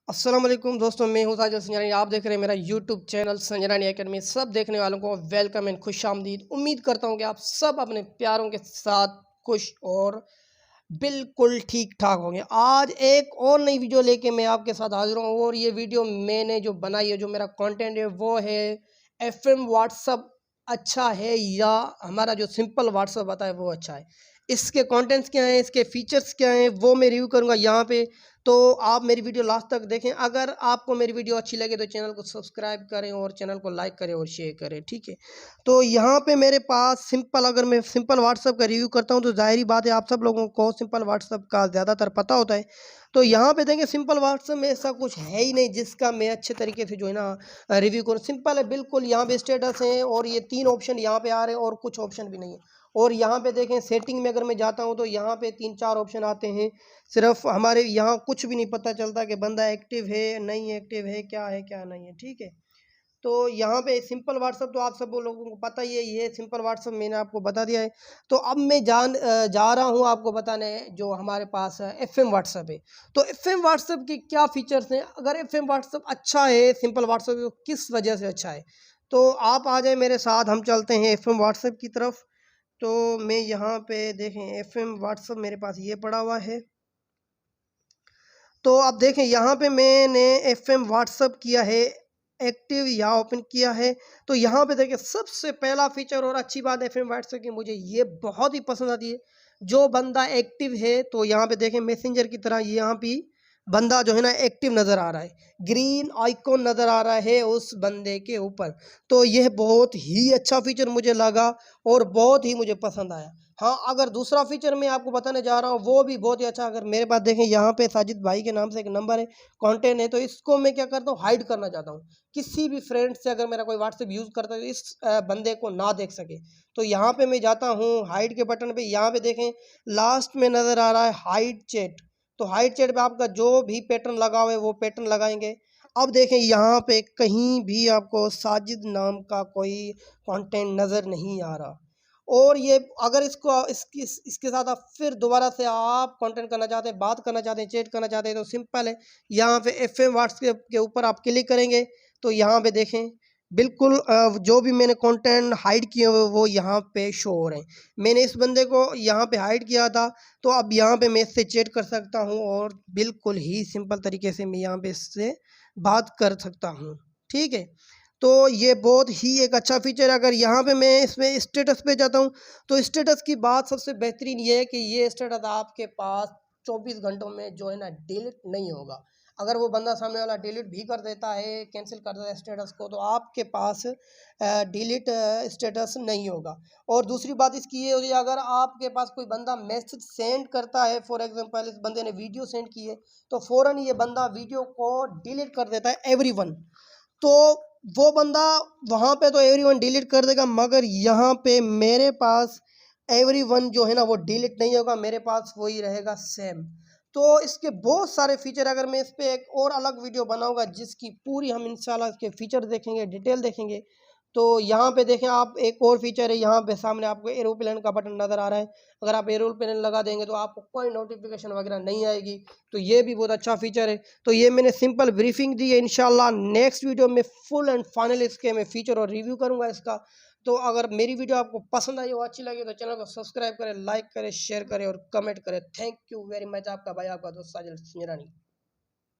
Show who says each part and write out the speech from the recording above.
Speaker 1: अस्सलाम वालेकुम दोस्तों, मैं हूं साजिद संजरानी। आप देख रहे हैं मेरा यूट्यूब चैनल संजरानी एकेडमी। सब देखने वालों को वेलकम एंड खुश आमदीद। उम्मीद करता हूं कि आप सब अपने प्यारों के साथ खुश और बिल्कुल ठीक ठाक होंगे। आज एक और नई वीडियो लेके मैं आपके साथ हाजिर हूँ और ये वीडियो मैंने जो बनाई है, जो मेरा कंटेंट है वो है एफएम व्हाट्सअप अच्छा है या हमारा जो सिंपल व्हाट्सअप आता है वो अच्छा है। इसके कंटेंट्स क्या हैं, इसके फीचर्स क्या हैं, वो मैं रिव्यू करूँगा यहाँ पे। तो आप मेरी वीडियो लास्ट तक देखें। अगर आपको मेरी वीडियो अच्छी लगे तो चैनल को सब्सक्राइब करें और चैनल को लाइक करें और शेयर करें, ठीक है। तो यहाँ पे मेरे पास सिंपल, अगर मैं सिंपल व्हाट्सअप का रिव्यू करता हूँ तो ज़ाहिर बात है आप सब लोगों को सिंपल व्हाट्सअप का ज़्यादातर पता होता है। तो यहाँ पे देखें सिंपल व्हाट्सअप में ऐसा कुछ है ही नहीं जिसका मैं अच्छे तरीके से जो है ना रिव्यू करूँ। सिंपल है बिल्कुल। यहाँ पे स्टेटस है और ये 3 ऑप्शन यहाँ पे आ रहे हैं और कुछ ऑप्शन भी नहीं है। और यहाँ पे देखें सेटिंग में अगर मैं जाता हूँ तो यहाँ पे 3-4 ऑप्शन आते हैं। सिर्फ हमारे यहाँ कुछ भी नहीं पता चलता कि बंदा एक्टिव है नहीं एक्टिव है, क्या है क्या नहीं है, ठीक है। तो यहाँ पे सिंपल व्हाट्सअप तो आप सब लोगों को पता ही है, ये सिंपल व्हाट्सअप मैंने आपको बता दिया है। तो अब मैं जा रहा हूँ आपको बताने जो हमारे पास एफएम व्हाट्सअप है। तो एफएम व्हाट्सअप के क्या फीचर्स हैं, अगर एफएम व्हाट्सअप अच्छा है सिंपल व्हाट्सअप तो किस वजह से अच्छा है। तो आप आ जाए मेरे साथ, हम चलते हैं एफएम व्हाट्सअप की तरफ। तो मैं यहाँ पे देखें एफएम व्हाट्सअप मेरे पास ये पड़ा हुआ है। तो आप देखें यहाँ पे मैंने एफएम व्हाट्सअप किया है एक्टिव, यहाँ ओपन किया है। तो यहाँ पे देखिए सबसे पहला फीचर और अच्छी बात एफएम व्हाट्सएप की मुझे ये बहुत ही पसंद आती है, जो बंदा एक्टिव है तो यहाँ पे देखें मैसेंजर की तरह यहाँ पे बंदा जो है ना एक्टिव नज़र आ रहा है, ग्रीन आइकॉन नज़र आ रहा है उस बंदे के ऊपर। तो यह बहुत ही अच्छा फीचर मुझे लगा और बहुत ही मुझे पसंद आया। हाँ, अगर दूसरा फीचर मैं आपको बताने जा रहा हूँ वो भी बहुत ही अच्छा। अगर मेरे पास देखें यहाँ पे साजिद भाई के नाम से एक नंबर है, कॉन्टेंट है, तो इसको मैं क्या करता हूँ हाइड करना चाहता हूँ। किसी भी फ्रेंड से अगर मेरा कोई व्हाट्सएप यूज़ करता है तो इस बंदे को ना देख सके। तो यहाँ पे मैं जाता हूँ हाइड के बटन पे। यहाँ पे देखें लास्ट में नज़र आ रहा है हाइड चैट। तो हाइड चैट पे आपका जो भी पैटर्न लगा हुआ है वो पैटर्न लगाएंगे। अब देखें यहाँ पे कहीं भी आपको साजिद नाम का कोई कंटेंट नज़र नहीं आ रहा। और ये अगर इसके साथ आप फिर दोबारा से आप कंटेंट करना चाहते हैं, बात करना चाहते हैं, चैट करना चाहते हैं तो सिंपल है, यहाँ पे एफएम व्हाट्सएप के ऊपर आप क्लिक करेंगे तो यहाँ पे देखें बिल्कुल जो भी मैंने कंटेंट हाइड किए हुए वो यहाँ पे शो हो रहे हैं। मैंने इस बंदे को यहाँ पे हाइड किया था तो अब यहाँ पे मैं इससे चैट कर सकता हूँ और बिल्कुल ही सिंपल तरीके से मैं यहाँ पे इससे बात कर सकता हूँ, ठीक है। तो ये बहुत ही एक अच्छा फीचर है। अगर यहाँ पे मैं इसमें स्टेटस पे जाता हूँ तो स्टेटस की बात सबसे बेहतरीन ये है कि ये स्टेटस आपके पास 24 घंटों में जो है ना डिलीट नहीं होगा। अगर वो बंदा सामने वाला डिलीट भी कर देता है, कैंसिल कर देता है स्टेटस को, तो आपके पास डिलीट स्टेटस नहीं होगा। और दूसरी बात इसकी ये होती है, अगर आपके पास कोई बंदा मैसेज सेंड करता है, फॉर एग्जांपल इस बंदे ने वीडियो सेंड की है तो फ़ौरन ये बंदा वीडियो को डिलीट कर देता है एवरीवन। तो वो बंदा वहाँ पे तो एवरीवन डिलीट कर देगा, मगर यहाँ पे मेरे पास एवरीवन जो है ना वो डिलीट नहीं होगा, मेरे पास वही रहेगा सेम। तो इसके बहुत सारे फीचर, अगर मैं इस पे एक और अलग वीडियो बनाऊंगा जिसकी पूरी हम इंशाल्लाह इसके फीचर देखेंगे, डिटेल देखेंगे। तो यहाँ पे देखें आप एक और फीचर है, यहाँ पे सामने आपको एरोप्लेन का बटन नज़र आ रहा है। अगर आप एरोप्लेन लगा देंगे तो आपको कोई नोटिफिकेशन वगैरह नहीं आएगी। तो ये भी बहुत अच्छा फीचर है। तो ये मैंने सिंपल ब्रीफिंग दी है। इंशाल्लाह नेक्स्ट वीडियो में फुल एंड फाइनल इसके मैं फीचर और रिव्यू करूँगा इसका। तो अगर मेरी वीडियो आपको पसंद आई हो, अच्छी लगी तो चैनल को सब्सक्राइब करें, लाइक करें, शेयर करें और कमेंट करें। Thank you very much. आपका भाई, आपका दोस्त साजिद संजरानी।